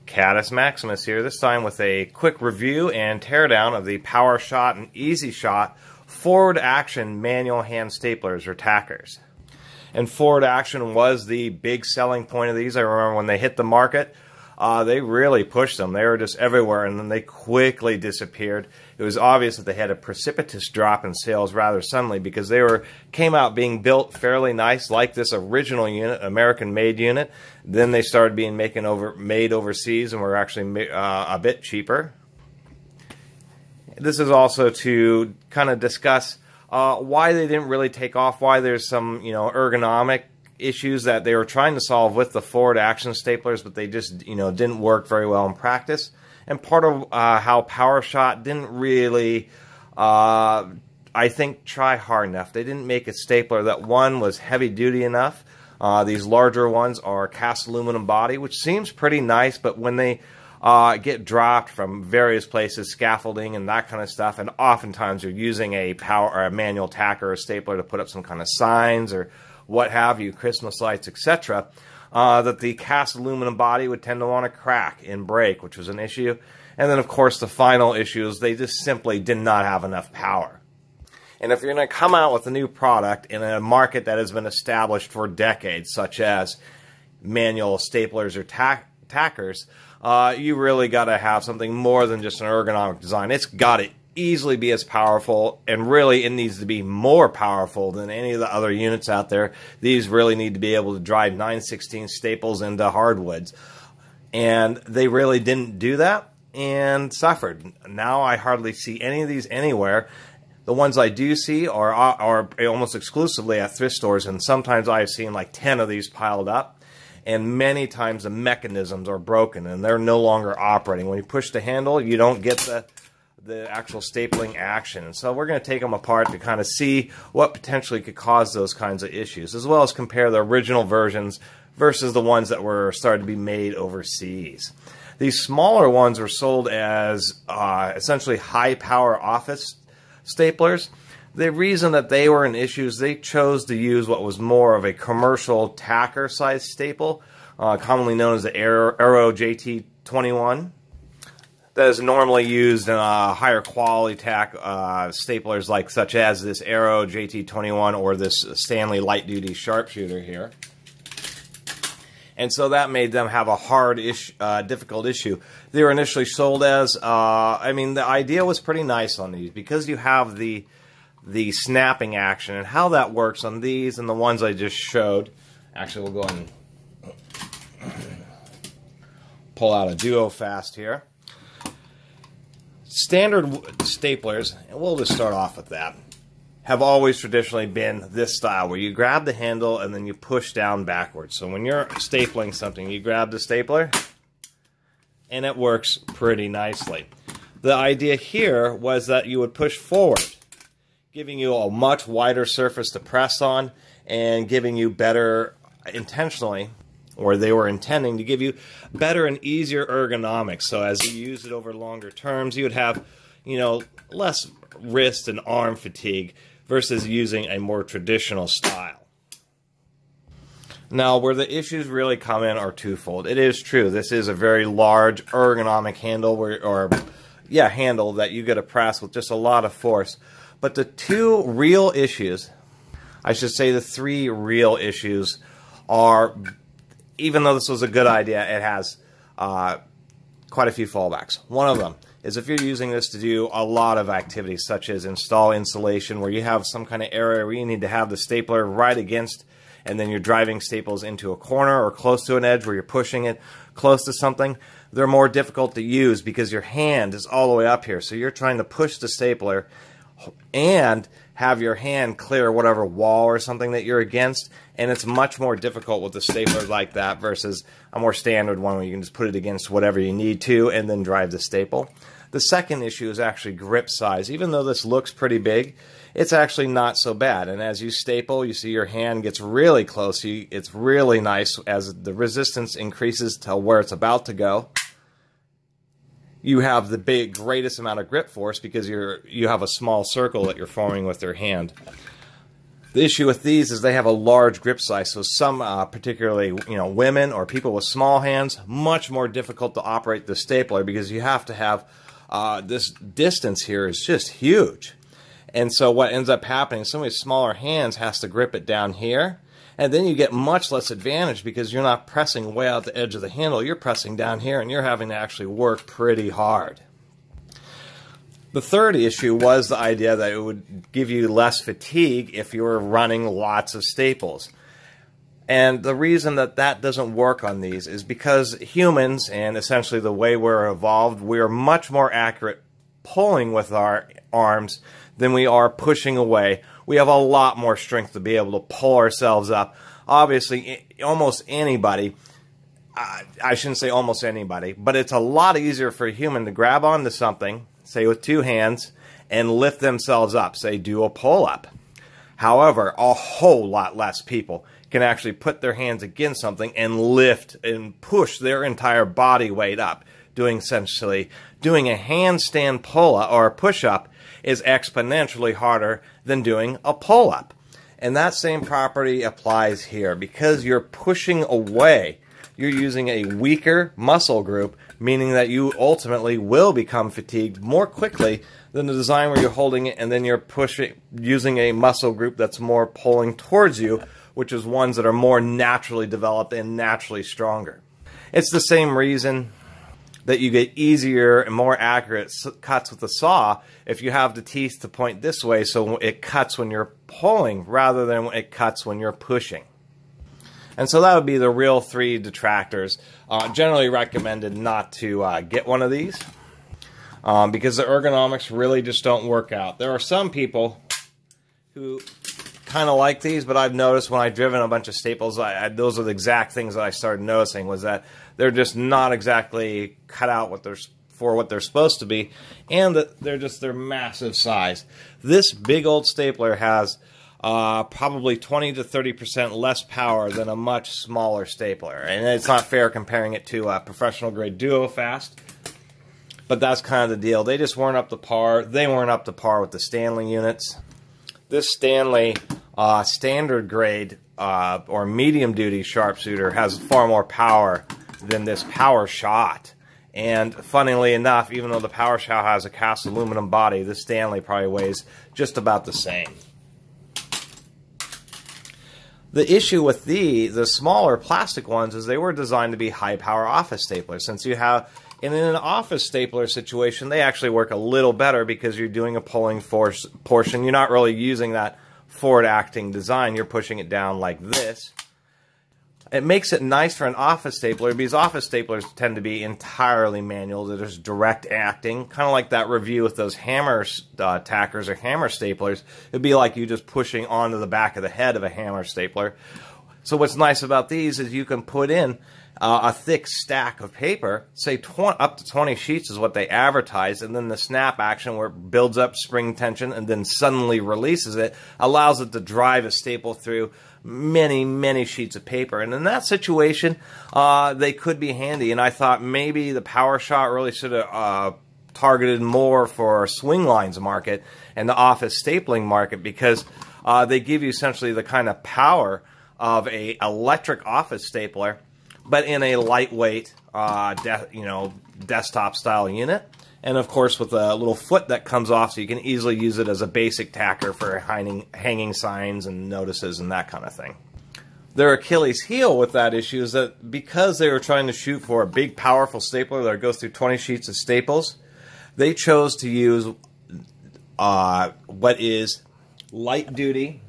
Catus Maximus here, this time with a quick review and teardown of the PowerShot and EasyShot forward action manual hand staplers or tackers. And forward action was the big selling point of these. I remember when they hit the market, they really pushed them. They were just everywhere, and then they quickly disappeared. It was obvious that they had a precipitous drop in sales rather suddenly because they came out being built fairly nice, like this original unit, American-made unit. Then they started being made overseas and were actually a bit cheaper. This is also to kind of discuss why they didn't really take off, why there's some ergonomic issues that they were trying to solve with the forward action staplers, but they just didn't work very well in practice. And part of how PowerShot didn't really, I think, try hard enough. They didn't make a stapler that, one, was heavy duty enough. These larger ones are cast aluminum body, which seems pretty nice, but when they get dropped from various places, scaffolding and that kind of stuff, and oftentimes you're using a manual tacker or stapler to put up some kind of signs or what have you, Christmas lights, etc., that the cast aluminum body would tend to want to crack and break, which was an issue. And then, of course, the final issue is they just simply did not have enough power. And if you're going to come out with a new product in a market that has been established for decades, such as manual staplers or tackers, you really got to have something more than just an ergonomic design. It's got to easily be as powerful, and really it needs to be more powerful than any of the other units out there. These really need to be able to drive 9/16 staples into hardwoods, and they really didn't do that and suffered. Now I hardly see any of these anywhere. The ones I do see are almost exclusively at thrift stores, and sometimes I've seen like 10 of these piled up, and many times the mechanisms are broken and they're no longer operating. When you push the handle, you don't get the actual stapling action. And so we're going to take them apart to kind of see what potentially could cause those kinds of issues, as well as compare the original versions versus the ones that were started to be made overseas. These smaller ones were sold as essentially high-power office staplers. The reason that they were an issue is they chose to use what was more of a commercial tacker-sized staple, commonly known as the Aero JT21. That is normally used in higher quality staplers such as this Aero JT21 or this Stanley light duty sharpshooter here. And so that made them have a difficult issue. They were initially sold as, the idea was pretty nice on these because you have the snapping action, and how that works on these and the ones I just showed. Actually, we'll go ahead and pull out a Duo Fast here. Standard staplers, and we'll just start off with that, have always traditionally been this style where you grab the handle and then you push down backwards. So when you're stapling something, you grab the stapler and it works pretty nicely. The idea here was that you would push forward, giving you a much wider surface to press on and giving you better, intentionally, or they were intending to give you better and easier ergonomics. So as you use it over longer terms, you would have, less wrist and arm fatigue versus using a more traditional style. Now, where the issues really come in are twofold. It is true, this is a very large ergonomic handle, handle that you get to press with just a lot of force. But the two real issues, I should say the three real issues are, even though this was a good idea, it has quite a few fallbacks. One of them is if you're using this to do a lot of activities, such as install insulation, where you have some kind of area where you need to have the stapler right against, and then you're driving staples into a corner or close to an edge where you're pushing it close to something, they're more difficult to use because your hand is all the way up here. So you're trying to push the stapler and have your hand clear whatever wall or something that you're against, and it's much more difficult with a stapler like that versus a more standard one where you can just put it against whatever you need to and then drive the staple. The second issue is actually grip size. Even though this looks pretty big, it's actually not so bad, and as you staple, you see your hand gets really close. It's really nice as the resistance increases to where it's about to go. You have the greatest amount of grip force because you have a small circle that you're forming with your hand. The issue with these is they have a large grip size, so some, particularly women or people with small hands, much more difficult to operate the stapler because you have to have this distance here is just huge. And so what ends up happening is somebody with smaller hands has to grip it down here, and then you get much less advantage because you're not pressing way out the edge of the handle, you're pressing down here and you're having to actually work pretty hard. The third issue was the idea that it would give you less fatigue if you were running lots of staples. And the reason that that doesn't work on these is because humans, and essentially the way we're evolved, we're much more accurate pulling with our arms than we are pushing away. We have a lot more strength to be able to pull ourselves up. Obviously, almost anybody, I shouldn't say almost anybody, but it's a lot easier for a human to grab onto something, say with two hands, and lift themselves up, say do a pull-up. However, a whole lot less people can actually put their hands against something and lift and push their entire body weight up. Doing a handstand pull-up or push-up is exponentially harder than doing a pull-up. And that same property applies here. Because you're pushing away, you're using a weaker muscle group, meaning that you ultimately will become fatigued more quickly than the design where you're holding it and then you're using a muscle group that's more pulling towards you, which is ones that are more naturally developed and naturally stronger. It's the same reason that you get easier and more accurate cuts with a saw if you have the teeth to point this way so it cuts when you're pulling rather than it cuts when you're pushing. And so that would be the real three detractors. Generally recommended not to get one of these because the ergonomics really just don't work out. There are some people who kind of like these, but I've noticed when I've driven a bunch of staples, those are the exact things that I started noticing, was that they're just not exactly cut out for what they're supposed to be, and that they're massive size. This big old stapler has probably 20 to 30% less power than a much smaller stapler. And it's not fair comparing it to a professional grade DuoFast, but that's kind of the deal. They just weren't up to par. They weren't up to par with the Stanley units. This Stanley standard grade or medium duty sharpshooter has far more power than this PowerShot. And funnily enough, even though the PowerShot has a cast aluminum body, this Stanley probably weighs just about the same. The issue with the smaller plastic ones is they were designed to be high-power office staplers. Since you have, in an office stapler situation, they actually work a little better because you're doing a pulling force portion. You're not really using that forward-acting design. You're pushing it down like this. It makes it nice for an office stapler because office staplers tend to be entirely manual. They're just direct acting, kind of like that review with those hammer tackers or hammer staplers. It'd be like you just pushing onto the back of the head of a hammer stapler. So what's nice about these is you can put in a thick stack of paper, say up to 20 sheets is what they advertise, and then the snap action where it builds up spring tension and then suddenly releases it allows it to drive a staple through many sheets of paper. And in that situation, they could be handy. And I thought maybe the PowerShot really should have targeted more for swing lines market and the office stapling market because they give you essentially the kind of power of a electric office stapler, but in a lightweight, desktop style unit. And of course with a little foot that comes off so you can easily use it as a basic tacker for hanging signs and notices and that kind of thing. Their Achilles heel with that issue is that because they were trying to shoot for a big powerful stapler that goes through 20 sheets of staples, they chose to use what is light duty,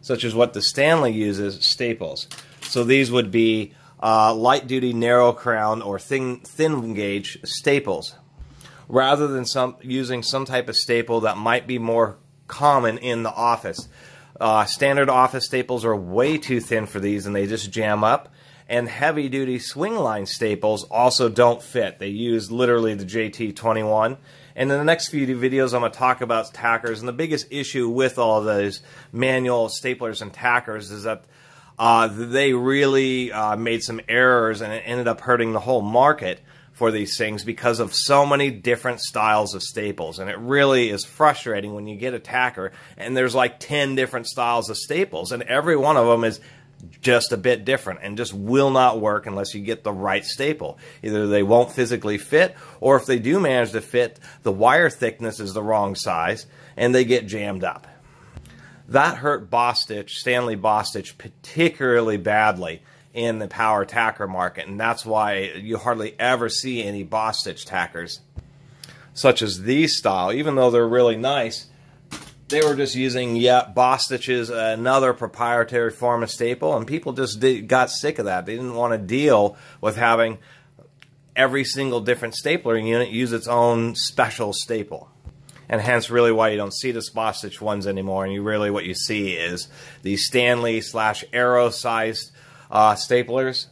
such as what the Stanley uses, staples. So these would be light duty narrow crown or thin gauge staples, rather than using some type of staple that might be more common in the office. Standard office staples are way too thin for these and they just jam up. And heavy-duty swing line staples also don't fit. They use literally the JT21. And in the next few videos, I'm going to talk about tackers. And the biggest issue with all of those manual staplers and tackers is that they really made some errors, and it ended up hurting the whole market for these things because of so many different styles of staples. And it really is frustrating when you get a tacker and there's like 10 different styles of staples, and every one of them is just a bit different and just will not work unless you get the right staple. Either they won't physically fit, or if they do manage to fit, the wire thickness is the wrong size and they get jammed up. That hurt Stanley Bostitch particularly badly in the power tacker market, and that's why you hardly ever see any Bostitch tackers such as these style. Even though they're really nice, they were just using Bostitch's another proprietary form of staple, and people just got sick of that. They didn't want to deal with having every single different stapler unit use its own special staple. And hence really why you don't see the Bostitch ones anymore, and what you see is the Stanley / Arrow sized staplers.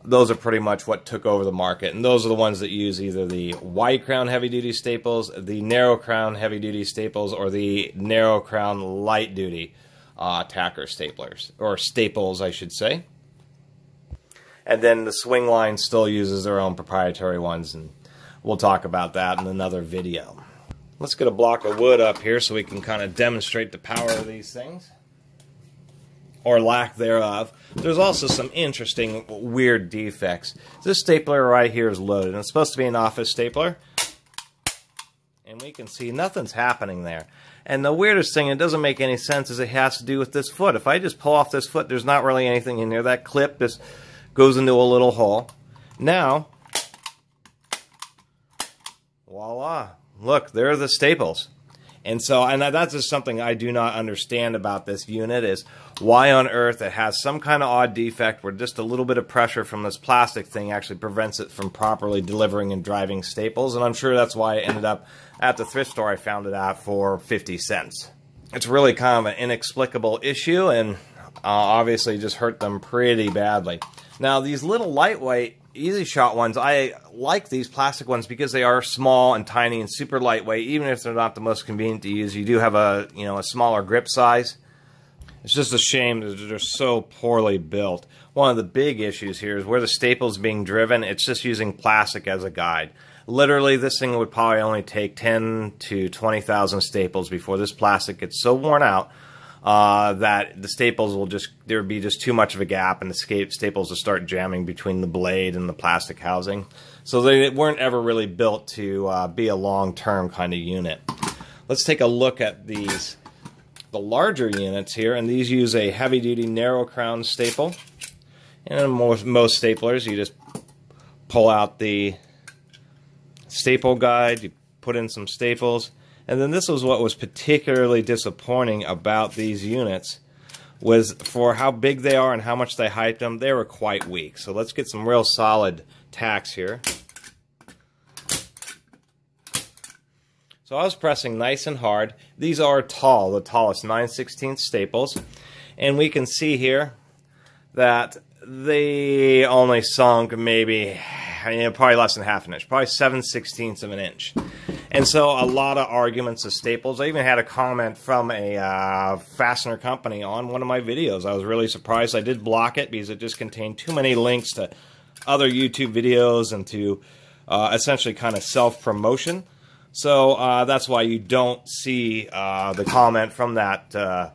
Those are pretty much what took over the market, and those are the ones that use either the wide crown heavy duty staples, the narrow crown heavy duty staples, or the narrow crown light duty tacker staplers, or staples I should say. And then the swing line still uses their own proprietary ones, and we'll talk about that in another video. Let's get a block of wood up here so we can kind of demonstrate the power of these things, or lack thereof. There's also some interesting, weird defects. This stapler right here is loaded, and it's supposed to be an office stapler, and we can see nothing's happening there. And the weirdest thing, it doesn't make any sense, is it has to do with this foot. If I just pull off this foot, there's not really anything in there. That clip just goes into a little hole. Now, voila, look, there are the staples. And that's just something I do not understand about this unit, is why on earth it has some kind of odd defect where just a little bit of pressure from this plastic thing actually prevents it from properly delivering and driving staples. And I'm sure that's why it ended up at the thrift store I found it at for 50 cents. It's really kind of an inexplicable issue, and obviously just hurt them pretty badly. Now, these little lightweight EasyShot ones, I like these plastic ones because they are small and tiny and super lightweight. Even if they're not the most convenient to use, you do have a smaller grip size. It's just a shame that they're so poorly built. One of the big issues here is where the staple's being driven, it's just using plastic as a guide. Literally, this thing would probably only take 10 to 20,000 staples before this plastic gets so worn out that the staples will there would be just too much of a gap, and the staples will start jamming between the blade and the plastic housing. So they weren't ever really built to be a long-term kind of unit. Let's take a look at the larger units here, and these use a heavy-duty narrow crown staple. And in most staplers, you just pull out the staple guide, you put in some staples. And then this was what was particularly disappointing about these units, was for how big they are and how much they hyped them, they were quite weak. So let's get some real solid tacks here. So I was pressing nice and hard. These are tall, the tallest 9/16 staples. And we can see here that they only sunk maybe, probably less than half an inch, probably 7/16 of an inch. And so a lot of arguments of staples. I even had a comment from a fastener company on one of my videos. I was really surprised. I did block it because it just contained too many links to other YouTube videos and to essentially kind of self-promotion. So that's why you don't see the comment from that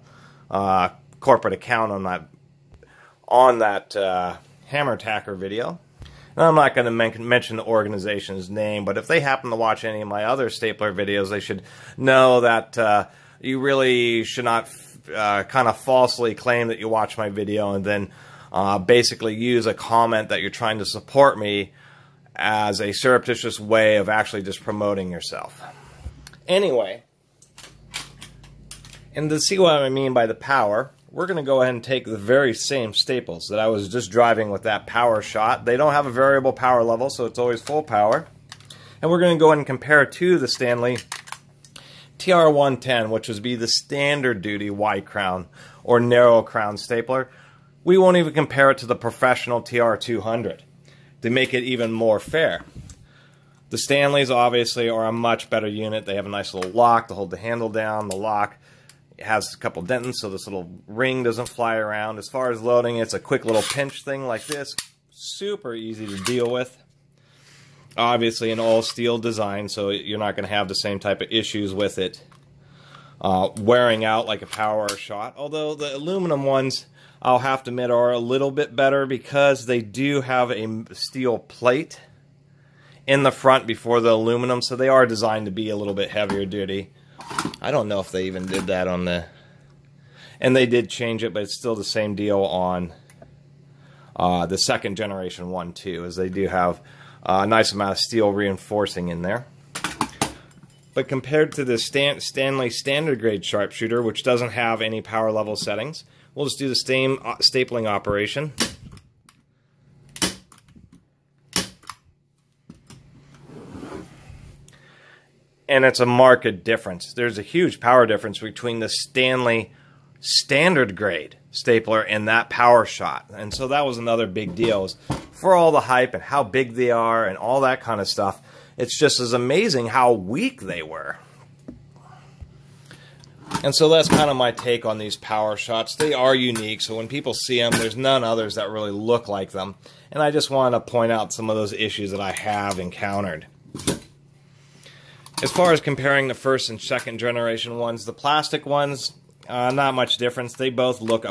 corporate account on that hammer tacker video. And I'm not going to mention the organization's name, but if they happen to watch any of my other stapler videos, they should know that you really should not kind of falsely claim that you watch my video and then basically use a comment that you're trying to support me as a surreptitious way of actually just promoting yourself. Anyway, and to see what I mean by the power, we're going to go ahead and take the very same staples that I was just driving with that PowerShot. They don't have a variable power level, so it's always full power. And we're going to go ahead and compare it to the Stanley TR110, which would be the standard duty wide crown or narrow crown stapler. We won't even compare it to the professional TR200 to make it even more fair. The Stanleys obviously are a much better unit. They have a nice little lock to hold the handle down. The lock, It has a couple dentons so this little ring doesn't fly around. As far as loading, it's a quick little pinch thing like this. Super easy to deal with. Obviously an all steel design, so you're not going to have the same type of issues with it wearing out like a PowerShot. Although the aluminum ones, I'll have to admit, are a little bit better because they do have a steel plate in the front before the aluminum, so they are designed to be a little bit heavier duty. I don't know if they even did that on the... And they did change it, but it's still the same deal on the second generation one too, as they do have a nice amount of steel reinforcing in there. But compared to the Stanley standard grade sharpshooter, which doesn't have any power level settings, we'll just do the same stapling operation. And it's a marked difference. There's a huge power difference between the Stanley standard grade stapler and that PowerShot. And so that was another big deal. Is for all the hype and how big they are and all that kind of stuff, it's just as amazing how weak they were. And so that's kind of my take on these PowerShots. They are unique, so when people see them, there's none others that really look like them. And I just want to point out some of those issues that I have encountered. As far as comparing the first and second generation ones, the plastic ones, not much difference. They both look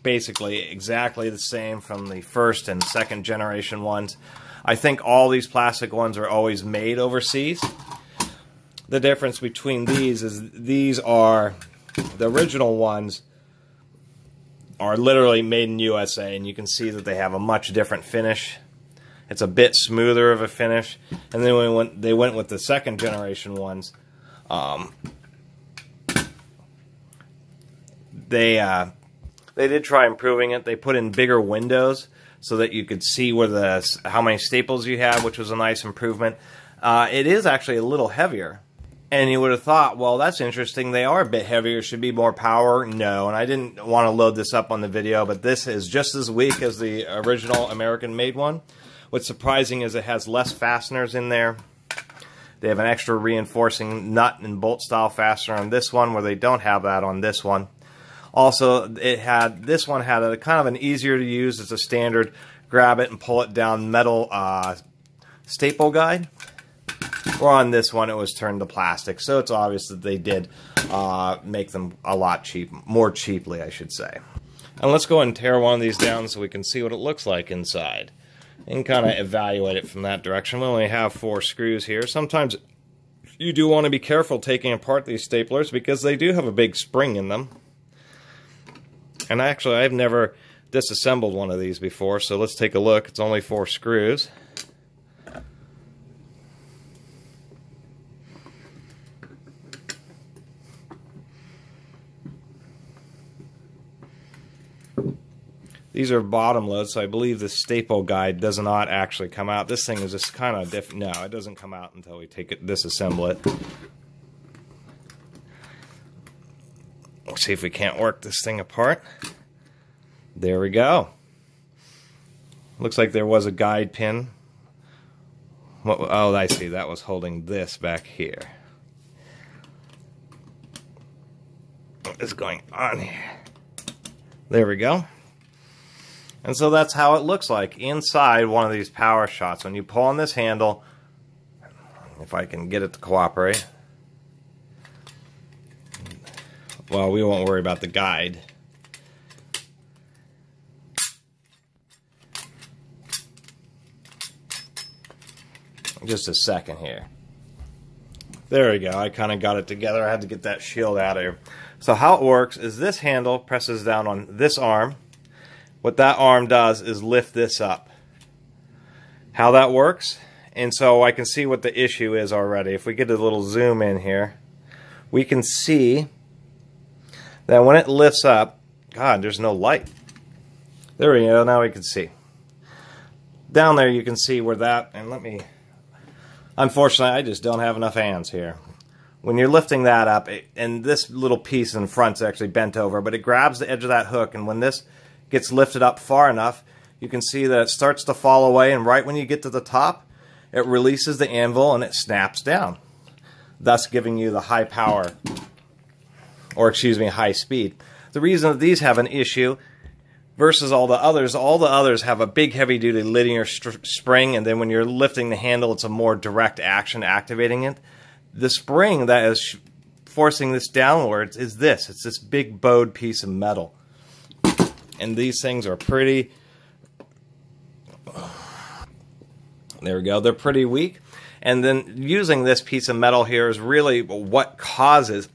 basically exactly the same from the first and second generation ones. I think all these plastic ones are always made overseas. The difference between these is these are, the original ones are literally made in USA, and you can see that they have a much different finish. It's a bit smoother of a finish. And then when they went with the second generation ones, they did try improving it. They put in bigger windows so that you could see where how many staples you had, which was a nice improvement. It is actually a little heavier. And you would have thought, well, that's interesting. They are a bit heavier. Should be more power. No, and I didn't want to load this up on the video, but this is just as weak as the original American-made one. What's surprising is it has less fasteners in there. They have an extra reinforcing nut and bolt style fastener on this one, where they don't have that on this one. Also, this one had a kind of an easier to use. It's a standard grab it and pull it down metal staple guide. Or on this one, it was turned to plastic. So it's obvious that they did make them a lot more cheaply, I should say. And let's go and tear one of these down so we can see what it looks like inside. And kind of evaluate it from that direction. We only have 4 screws here. Sometimes you do want to be careful taking apart these staplers because they do have a big spring in them. And actually, I've never disassembled one of these before, so let's take a look. It's only 4 screws. These are bottom loads, so I believe the staple guide does not actually come out. This thing is just kind of different. No, it doesn't come out until we disassemble it. Let's see if we can't work this thing apart. There we go. Looks like there was a guide pin. Oh, I see. That was holding this back here. What is going on here? There we go. And so that's how it looks like inside one of these PowerShots. When you pull on this handle, if I can get it to cooperate. Well, we won't worry about the guide. Just a second here. There we go. I kind of got it together. I had to get that shield out of here. So how it works is this handle presses down on this arm. What that arm does is lift this up. How that works, and so I can see what the issue is already. If we get a little zoom in here, we can see that when it lifts up, God, there's no light. There we go, now we can see. Down there you can see where that, and unfortunately I just don't have enough hands here. When you're lifting that up, and this little piece in front's actually bent over, but it grabs the edge of that hook, and when this gets lifted up far enough, you can see that it starts to fall away, and right when you get to the top, it releases the anvil and it snaps down, thus giving you the high power or excuse me, high speed. The reason that these have an issue versus all the others have a big heavy-duty linear spring, and then when you're lifting the handle, it's a more direct action activating it. The spring that is forcing this downwards is this. It's this big bowed piece of metal. And these things are pretty... There we go. They're pretty weak. And then using this piece of metal here is really what causes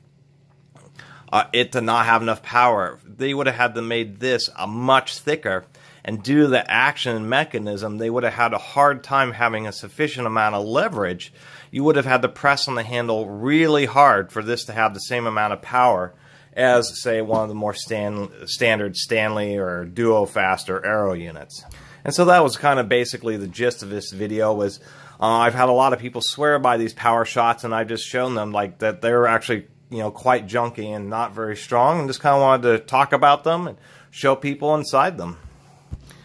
it to not have enough power. They would have had to made this a much thicker, and due to the action mechanism, they would have had a hard time having a sufficient amount of leverage. You would have had to press on the handle really hard for this to have the same amount of power as, say, one of the more standard Stanley or Duo Fast or Aero units. And so that was kind of basically the gist of this video. Was I've had a lot of people swear by these PowerShots, and I've just shown them like that they're actually, you know, quite junky and not very strong, and just kind of wanted to talk about them and show people inside them.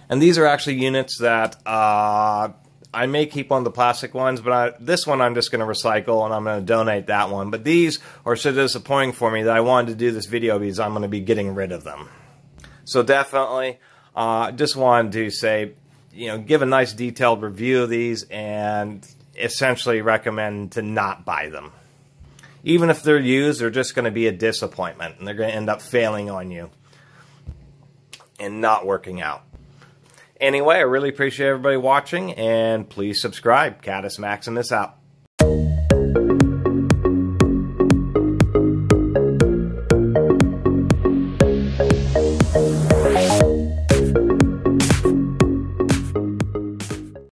And these are actually units that I may keep on the plastic ones, but this one I'm just going to recycle, and I'm going to donate that one. But these are so disappointing for me that I wanted to do this video because I'm going to be getting rid of them. So definitely, just wanted to say, you know, give a nice detailed review of these and essentially recommend to not buy them. Even if they're used, they're just going to be a disappointment, and they're going to end up failing on you and not working out. Anyway, I really appreciate everybody watching, and please subscribe. Catus Maximus out.